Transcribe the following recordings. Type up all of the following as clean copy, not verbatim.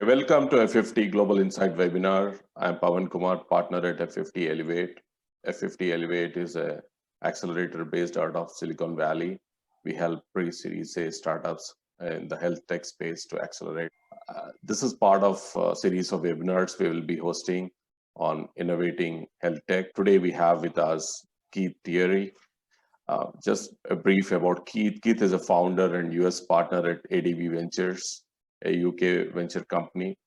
Welcome to F50 Global Insight webinar. I'm Pavan Kumar, partner at F50 Elevate. F50 Elevate is an accelerator based out of Silicon Valley. We help pre-series A startups in the health tech space to accelerate. This is part of a series of webinars we will be hosting on innovating health tech. Today we have with us Teare. Just a brief about Keith. Keith is a founder and US partner at ADV Ventures, a UK venture company.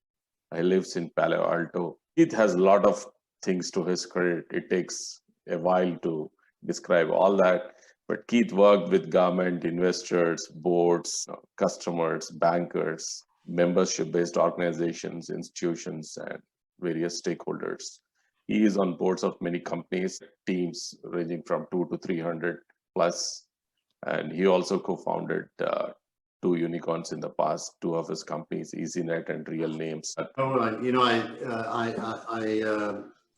He lives in Palo Alto. Keith has a lot of things to his credit. It takes a while to describe all that. But Keith worked with government, investors, boards, customers, bankers, membership-based organizations, institutions, and various stakeholders. He is on boards of many companies, teams ranging from 2 to 300 plus. And he also co-founded two unicorns in the past. Two of his companies, EasyNet and Real Names. Oh,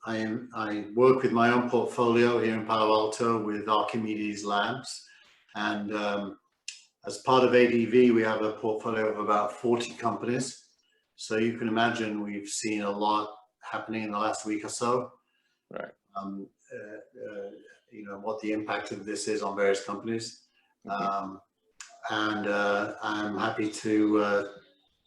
I work with my own portfolio here in Palo Alto with Archimedes Labs, and as part of ADV, we have a portfolio of about 40 companies. So you can imagine we've seen a lot happening in the last week or so. Right. You know what the impact of this is on various companies. And I'm happy to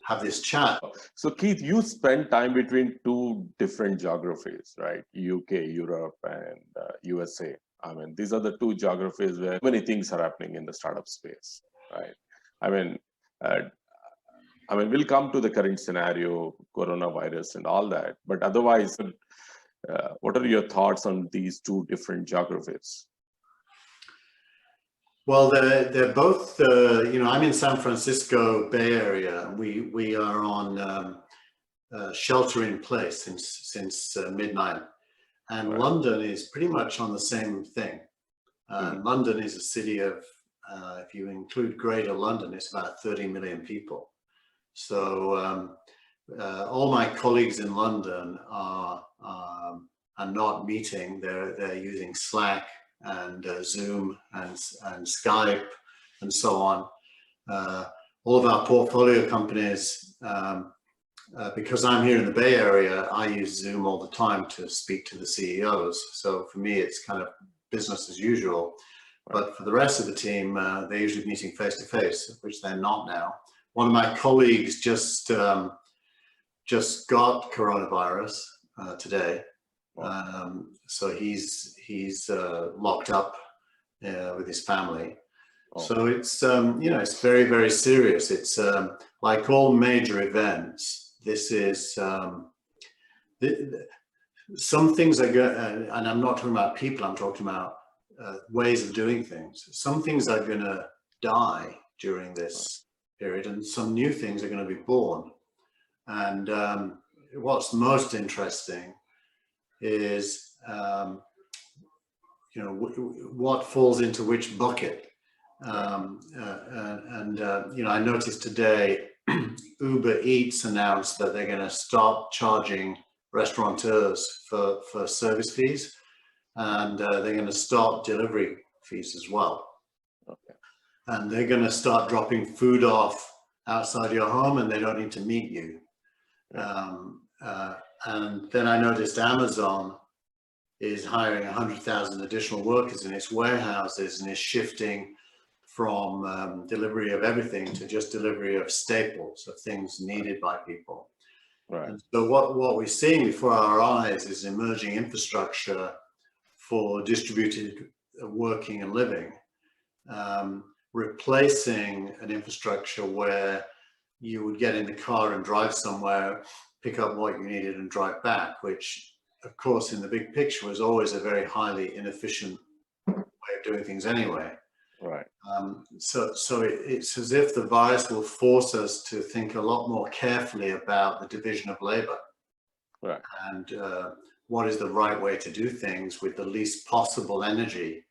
have this chat. So Keith, you spend time between two different geographies, right? UK, Europe, and USA. I mean, these are the two geographies where many things are happening in the startup space, right? I mean, we'll come to the current scenario, coronavirus and all that, but otherwise, what are your thoughts on these two different geographies? Well, they're both, you know, I'm in San Francisco Bay Area. We are on shelter in place since midnight. And right. London is pretty much on the same thing. London is a city of, if you include Greater London, it's about 30 million people. So all my colleagues in London are not meeting. They're using Slack and Zoom and Skype and so on. All of our portfolio companies, because I'm here in the Bay Area, I use Zoom all the time to speak to the CEOs. So for me, it's kind of business as usual. But for the rest of the team, they're usually meeting face to face, which they're not now. One of my colleagues just got coronavirus today. So he's locked up with his family. So it's you know, it's very, very serious. It's like all major events. This is some things are going, and I'm not talking about people. I'm talking about ways of doing things. Some things are going to die during this period, and some new things are going to be born. And what's most interesting is you know, what falls into which bucket. You know, I noticed today Uber Eats announced that they're going to stop charging restaurateurs for service fees, and they're going to stop delivery fees as well. Okay. And they're going to start dropping food off outside your home, and they don't need to meet you. And then I noticed Amazon is hiring 100,000 additional workers in its warehouses and is shifting from delivery of everything to just delivery of staples, of things needed by people. Right. And so what we're seeing before our eyes is emerging infrastructure for distributed working and living, replacing an infrastructure where you would get in the car and drive somewhere, pick up what you needed and drive back, which of course in the big picture was always a very highly inefficient way of doing things anyway. Right. So it's as if the virus will force us to think a lot more carefully about the division of labor. Right. And what is the right way to do things with the least possible energy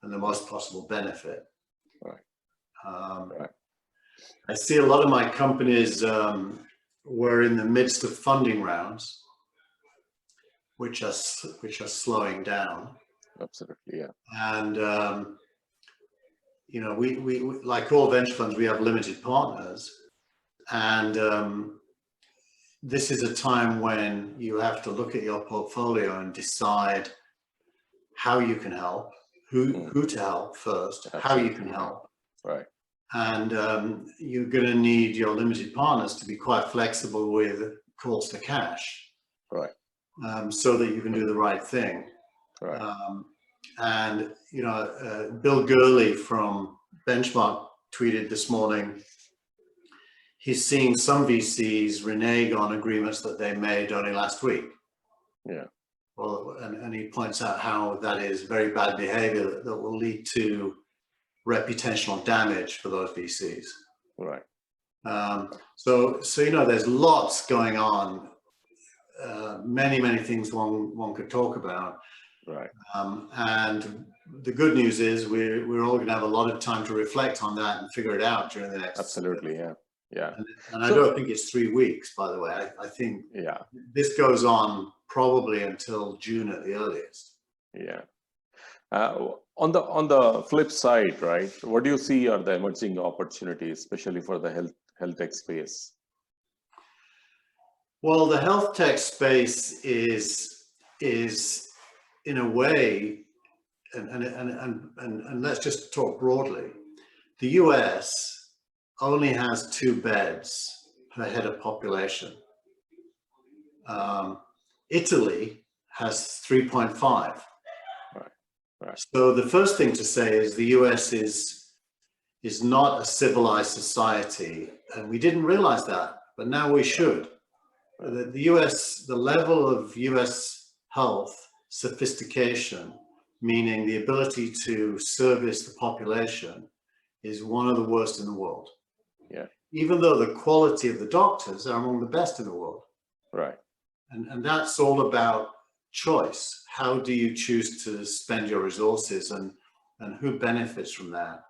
and the most possible benefit. Right. Right. I see a lot of my companies were in the midst of funding rounds, which are slowing down. Absolutely, yeah. And you know, we like all venture funds, we have limited partners, and this is a time when you have to look at your portfolio and decide how you can help, who to help first, how you can help. Right. And you're going to need your limited partners to be quite flexible with calls to cash. Right. So that you can do the right thing. Right. And, you know, Bill Gurley from Benchmark tweeted this morning, he's seeing some VCs renege on agreements that they made only last week. Yeah. Well, and he points out how that is very bad behavior that will lead to reputational damage for those VCs. Right. So you know, there's lots going on, many things one could talk about. Right. And the good news is we're all going to have a lot of time to reflect on that and figure it out during the next. Absolutely. Yeah. Yeah. And I don't think it's 3 weeks, by the way. I think this goes on probably until June at the earliest. Yeah. On the flip side, right? What do you see are the emerging opportunities, especially for the health tech space? Well, the health tech space is in a way, and let's just talk broadly. The US only has 2 beds per head of population. Italy has 3.5. Right. So the first thing to say is the US is not a civilized society, and we didn't realize that, but now we should. The US, the level of US health sophistication, meaning the ability to service the population, is one of the worst in the world. Yeah. Even though the quality of the doctors are among the best in the world. Right. And that's all about choice. How do you choose to spend your resources, and who benefits from that?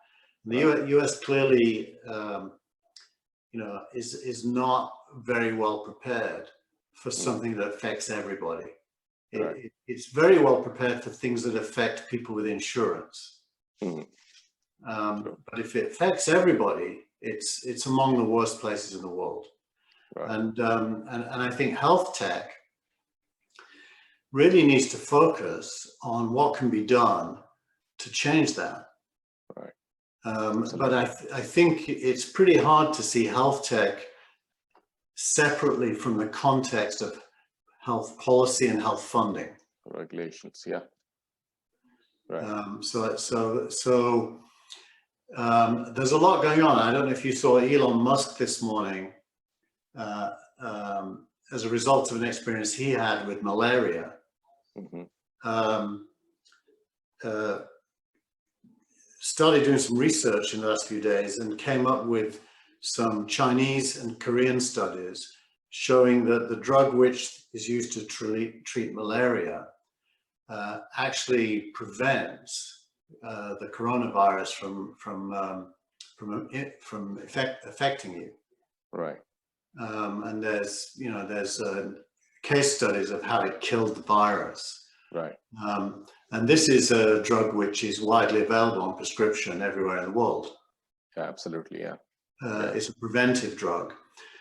And the US clearly, you know, is not very well prepared for something that affects everybody. It's very well prepared for things that affect people with insurance. But if it affects everybody, it's among the worst places in the world. Right. And I think health tech really needs to focus on what can be done to change that. Right. But I think it's pretty hard to see health tech separately from the context of health policy and health funding. Regulations, yeah. Right. There's a lot going on. I don't know if you saw Elon Musk this morning, as a result of an experience he had with malaria. Started doing some research in the last few days and came up with some Chinese and Korean studies showing that the drug which is used to treat malaria actually prevents the coronavirus from affecting you. Right. And there's case studies of how it killed the virus. Right. And this is a drug which is widely available on prescription everywhere in the world. Yeah, absolutely. Yeah. It's a preventive drug.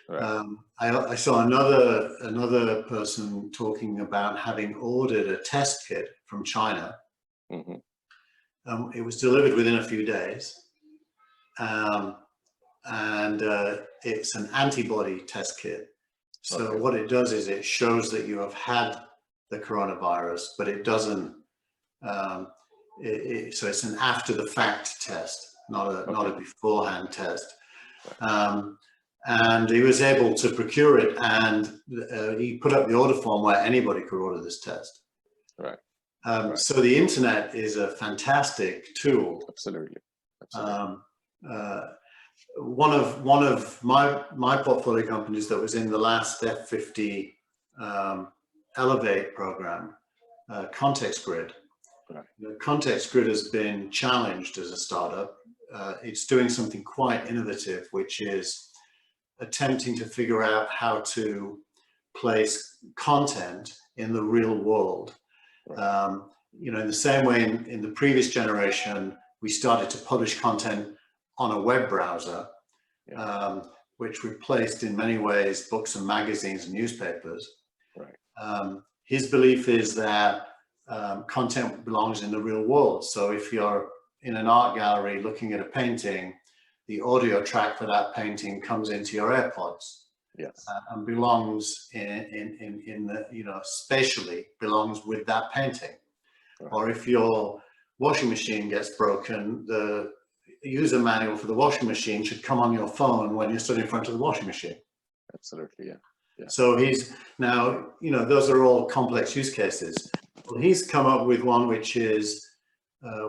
Right. I saw another person talking about having ordered a test kit from China. It was delivered within a few days, and it's an antibody test kit. So what it does is it shows that you have had the coronavirus, but it doesn't. So it's an after the fact test, not a beforehand test. And he was able to procure it, and he put up the order form where anybody could order this test. Right. So the internet is a fantastic tool. Absolutely. One of my portfolio companies that was in the last F50 Elevate program, Context Grid. Right. Context Grid has been challenged as a startup. It's doing something quite innovative, which is attempting to figure out how to place content in the real world. Right. In the same way in the previous generation, we started to publish content on a web browser. which replaced in many ways books and magazines and newspapers. Right. His belief is that content belongs in the real world. So if you're in an art gallery looking at a painting, the audio track for that painting comes into your AirPods. Yes. And belongs in the, you know, spatially belongs with that painting. Right. Or if your washing machine gets broken, the user manual for the washing machine should come on your phone when you're stood in front of the washing machine. Absolutely, yeah. Yeah. So he's now, you know, those are all complex use cases. Well, he's come up with one which is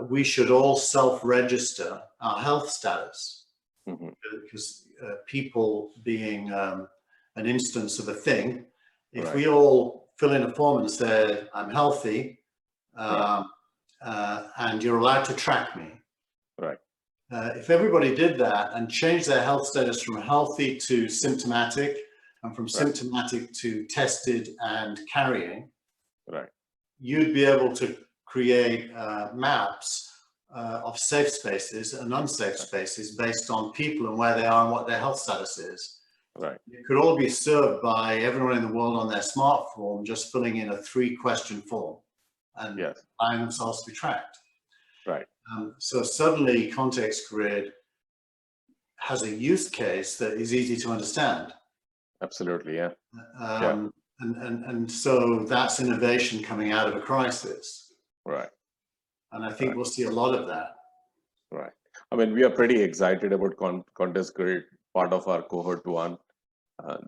we should all self-register our health status. Mm-hmm. Because people being an instance of a thing, if Right. we all fill in a form and say, I'm healthy, Right. and you're allowed to track me. Right. If everybody did that and changed their health status from healthy to symptomatic, and from symptomatic to tested and carrying, Right. you'd be able to create maps of safe spaces and unsafe spaces based on people and where they are and what their health status is. Right. It could all be served by everyone in the world on their smartphone, just filling in a 3-question form and Yes. allowing themselves to be tracked. Right. So suddenly Context Grid has a use case that is easy to understand. Absolutely, yeah. And so that's innovation coming out of a crisis. Right. And I think we'll see a lot of that. Right. I mean, we are pretty excited about Context Grid, part of our cohort 1.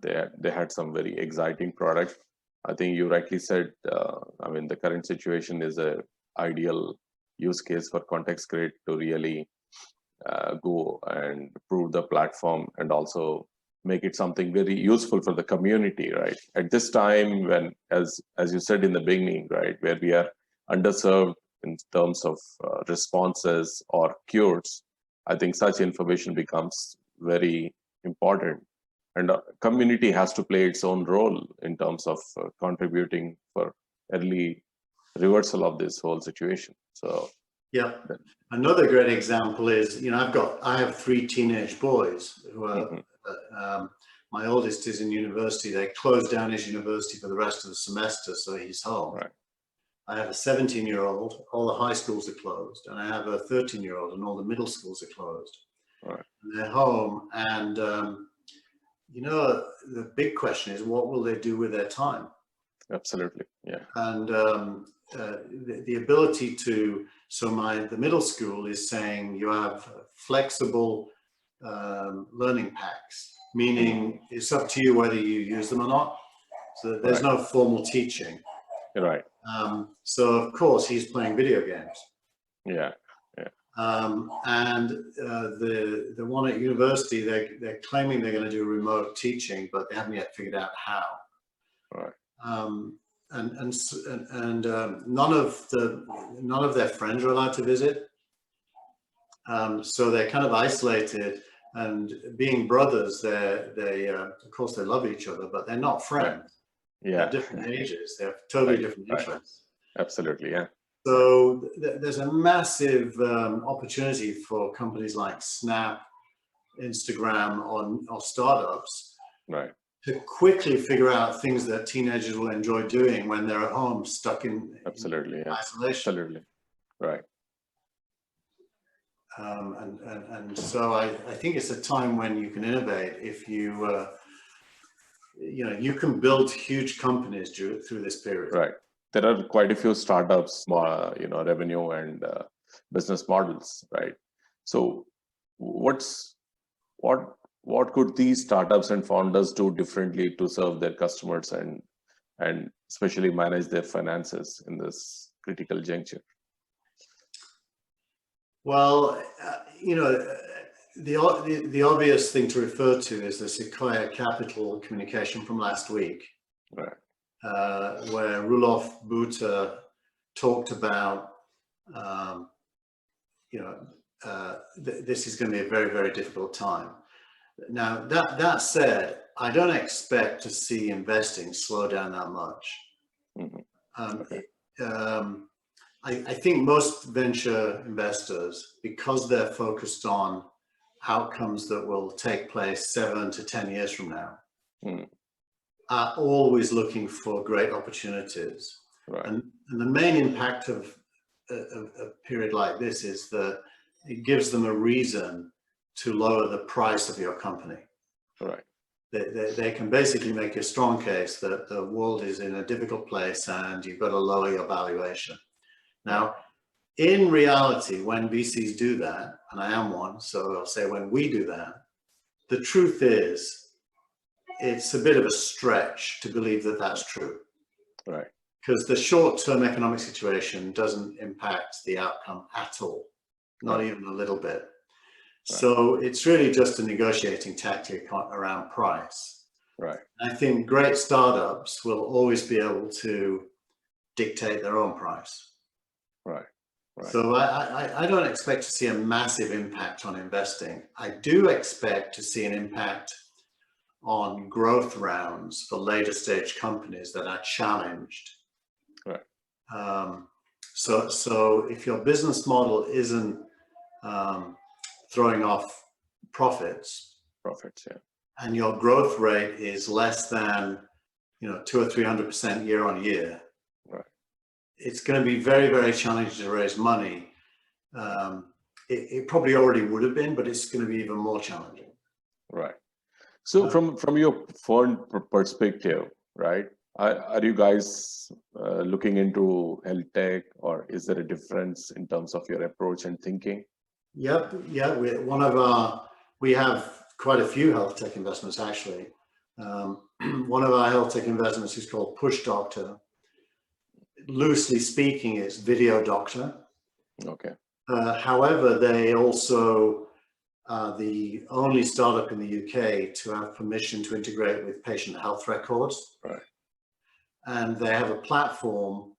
They had some very exciting product. I think you rightly said, I mean, the current situation is a ideal use case for Context Grid to really go and prove the platform and also make it something very useful for the community, right? At this time, when, as you said in the beginning, right, where we are underserved in terms of responses or cures, I think such information becomes very important. And community has to play its own role in terms of contributing for early reversal of this whole situation. So yeah, another great example is, you know, I have 3 teenage boys who are, my oldest is in university. They closed down his university for the rest of the semester, so he's home. Right. I have a 17-year-old, all the high schools are closed, and I have a 13-year-old and all the middle schools are closed. Right. And they're home, and you know, the big question is, what will they do with their time? Absolutely, yeah. And the ability to, so the middle school is saying you have flexible learning packs, meaning it's up to you whether you use them or not. So there's no formal teaching. Right. So of course he's playing video games. Yeah. And the one at university, they're claiming they're going to do remote teaching, but they haven't yet figured out how. Right. And none of their friends are allowed to visit. So they're kind of isolated, and being brothers, they of course they love each other, but they're not friends. Yeah. They're different ages. They have totally different interests. Absolutely, yeah. So there's a massive opportunity for companies like Snap, Instagram, or startups, right, to quickly figure out things that teenagers will enjoy doing when they're at home, stuck in absolutely, yeah. isolation. Absolutely, right. And so I think it's a time when you can innovate if you you know, you can build huge companies through this period. Right. There are quite a few startups, you know, revenue and business models, right? So what could these startups and founders do differently to serve their customers and especially manage their finances in this critical juncture? Well, you know, the obvious thing to refer to is the Sequoia Capital communication from last week, right, where Roelof Botha talked about, you know, this is going to be a very, very difficult time. Now, that said, I don't expect to see investing slow down that much. Mm-hmm. Okay. I think most venture investors, because they're focused on outcomes that will take place 7 to 10 years from now Mm. are always looking for great opportunities. Right. And the main impact of a period like this is that it gives them a reason to lower the price of your company. Right. They can basically make a strong case that the world is in a difficult place and you've got to lower your valuation. Now, in reality, when VCs do that, and I am one, so I'll say when we do that, the truth is it's a bit of a stretch to believe that that's true. Right. Because the short-term economic situation doesn't impact the outcome at all, not even a little bit. So it's really just a negotiating tactic around price. Right. I think great startups will always be able to dictate their own price. Right. Right. So I don't expect to see a massive impact on investing. I do expect to see an impact on growth rounds for later stage companies that are challenged. Right. So if your business model isn't throwing off profits, Yeah. and your growth rate is less than 200 or 300% year on year, Right. it's going to be very, very challenging to raise money. It probably already would have been, but it's going to be even more challenging. Right. So from your fund perspective, right? Are you guys looking into health tech, or is there a difference in terms of your approach and thinking? Yep. Yeah. We have quite a few health tech investments actually. One of our health tech investments is called Push Doctor. Loosely speaking, it's Video Doctor. Okay. However, they also are the only startup in the UK to have permission to integrate with patient health records. Right. And they have a platform.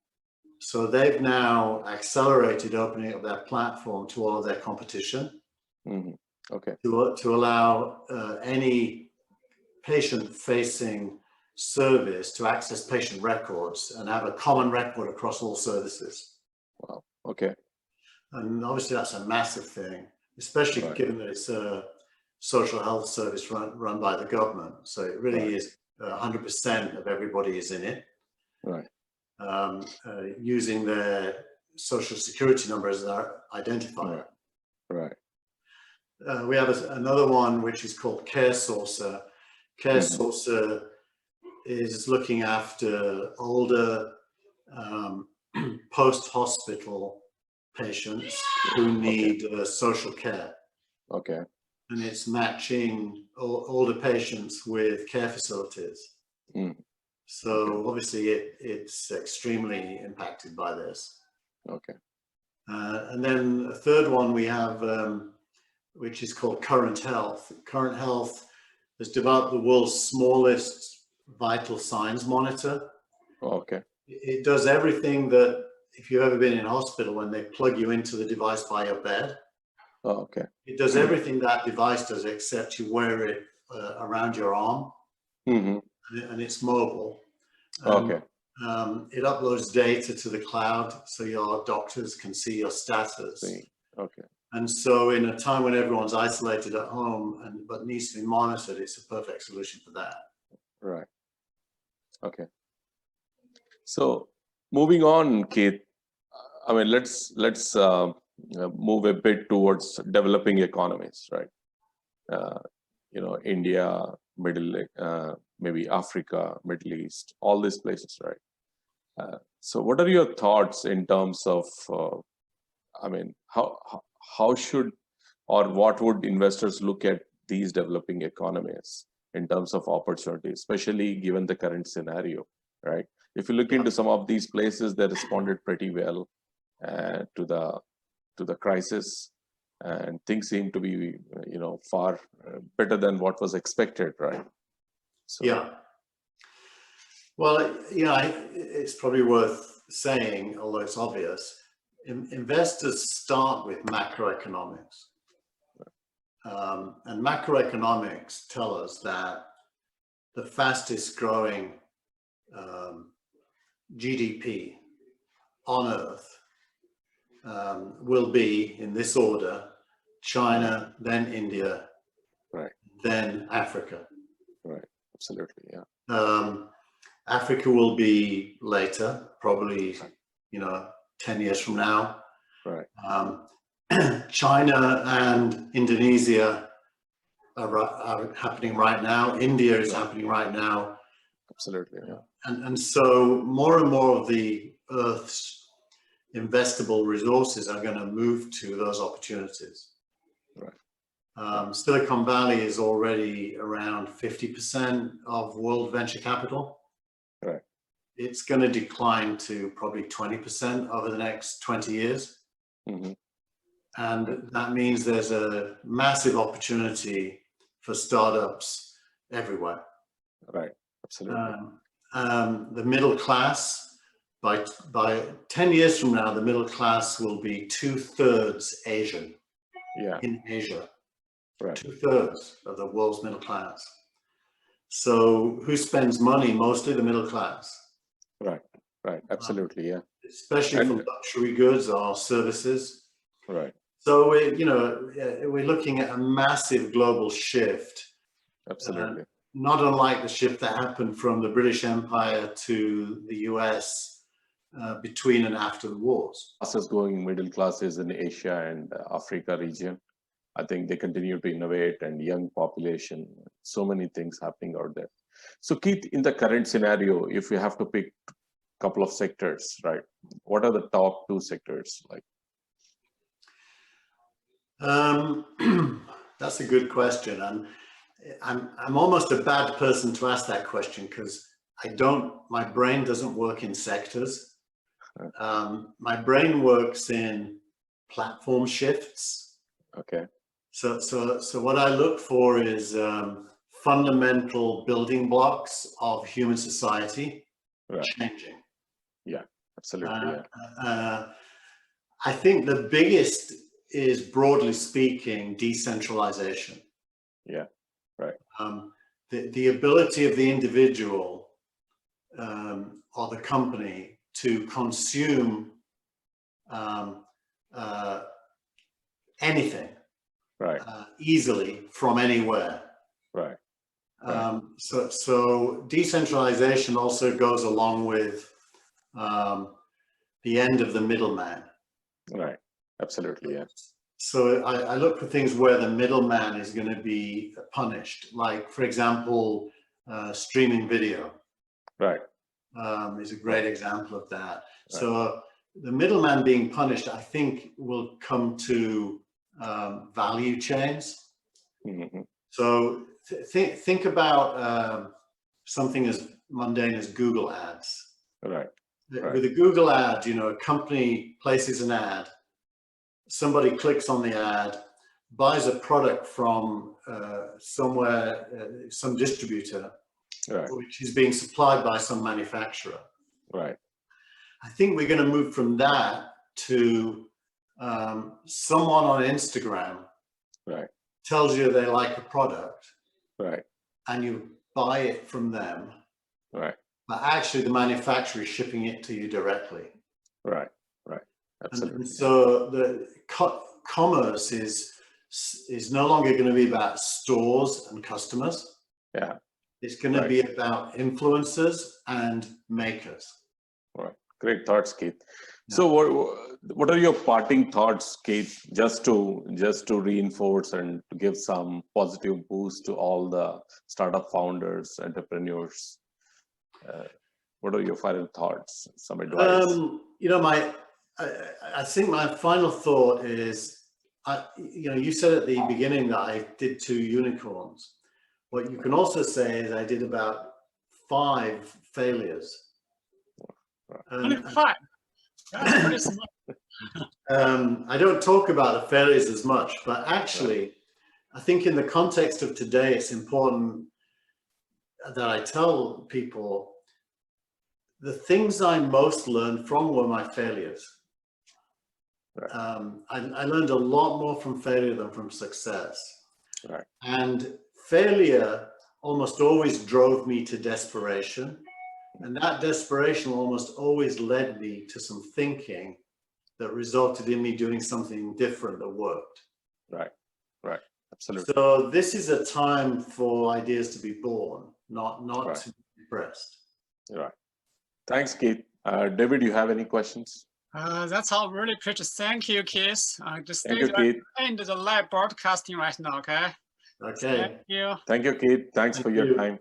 So they've now accelerated opening up their platform to all of their competition. Mm-hmm. Okay. To allow any patient-facing service to access patient records and have a common record across all services. Wow. Okay. And obviously that's a massive thing, especially given that it's a social health service run by the government. So it really is 100% of everybody is in it. Right. Using their social security number as their identifier. Right. We have another one which is called Care Sourcer. Care Sourcer is looking after older post-hospital patients who need social care. Okay. And it's matching older patients with care facilities. Mm. So obviously it's extremely impacted by this. Okay. And then a third one we have, which is called Current Health. Current Health has developed the world's smallest vital signs monitor. Okay. It does everything that, if you've ever been in hospital, when they plug you into the device by your bed. Oh, okay. It does everything that device does, except you wear it around your arm. Mm-hmm. And it's mobile. Okay. It uploads data to the cloud so your doctors can see your status. Okay. And so in a time when everyone's isolated at home but needs to be monitored, it's a perfect solution for that. Right. Okay. So moving on, Keith, I mean, let's move a bit towards developing economies, right? India, maybe Africa, Middle East, all these places, right? So what are your thoughts in terms of, how should, or what would investors look at these developing economies in terms of opportunity, especially given the current scenario, right? If you look into some of these places, they responded pretty well to the crisis, and things seem to be, far better than what was expected, right? So. Yeah. Well, it's probably worth saying, although it's obvious, investors start with macroeconomics. And macroeconomics tell us that the fastest growing GDP on Earth will be, in this order, China, then India, Right. then Africa. Right. Absolutely. Yeah. Africa will be later, probably, 10 years from now. Right. China and Indonesia are happening right now. India is happening right now. Absolutely. Yeah. And so more and more of the Earth's investable resources are going to move to those opportunities. Right. Silicon Valley is already around 50% of world venture capital. Right. It's going to decline to probably 20% over the next 20 years. Mm-hmm. And that means there's a massive opportunity for startups everywhere. Right. Absolutely. The middle class, by 10 years from now, the middle class will be 2/3 Asian. Yeah. In Asia. Right. 2/3 of the world's middle class. So who spends money? Mostly the middle class. Right. Right. Absolutely. Yeah. Especially for luxury goods or services. Right. So we're looking at a massive global shift. Absolutely. Not unlike the shift that happened from the British Empire to the US between and after the wars. Fastest growing middle classes in Asia and Africa region. I think they continue to innovate, and young population, so many things happening out there. So Keith, in the current scenario, if you have to pick a couple of sectors, right, what are the top 2 sectors like? That's a good question. I'm almost a bad person to ask that question because my brain doesn't work in sectors. My brain works in platform shifts. Okay. So what I look for is fundamental building blocks of human society changing. Yeah, absolutely. I think the biggest is, broadly speaking, decentralization. Yeah, right. The ability of the individual or the company to consume anything easily from anywhere. Right. So decentralization also goes along with the end of the middleman. Right. Absolutely. Yeah. So I look for things where the middleman is going to be punished, like, for example, streaming video. Right. Is a great example of that. Right. So the middleman being punished, I think, will come to value chains. Mm-hmm. So think about something as mundane as Google ads. Right. With a Google ad, a company places an ad, somebody clicks on the ad, buys a product from somewhere, some distributor, which is being supplied by some manufacturer. Right. I think we're going to move from that to someone on Instagram tells you they like a product, and you buy it from them, but actually the manufacturer is shipping it to you directly. Right. Absolutely. And so the commerce is no longer going to be about stores and customers. Yeah. It's going to be about influencers and makers. Right. Great thoughts, Keith. Yeah. So what are your parting thoughts, Keith, just to reinforce and to give some positive boost to all the startup founders, entrepreneurs? What are your final thoughts? Some advice? I think my final thought is, you said at the beginning that I did 2 unicorns. What you can also say is I did about 5 failures. Only 5. That's pretty smart. I don't talk about the failures as much, but actually, I think in the context of today, it's important that I tell people the things I most learned from were my failures. I learned a lot more from failure than from success. And failure almost always drove me to desperation. And that desperation almost always led me to some thinking that resulted in me doing something different that worked. Right. Absolutely. So this is a time for ideas to be born, not Right. to be pressed. Right. Thanks, Keith. David, you have any questions? That's all really precious. Thank you, Keith. Just Thank you, stay Keith. end the live broadcasting right now, okay? Okay. Thank you. Thank you, Keith. Thanks for your time.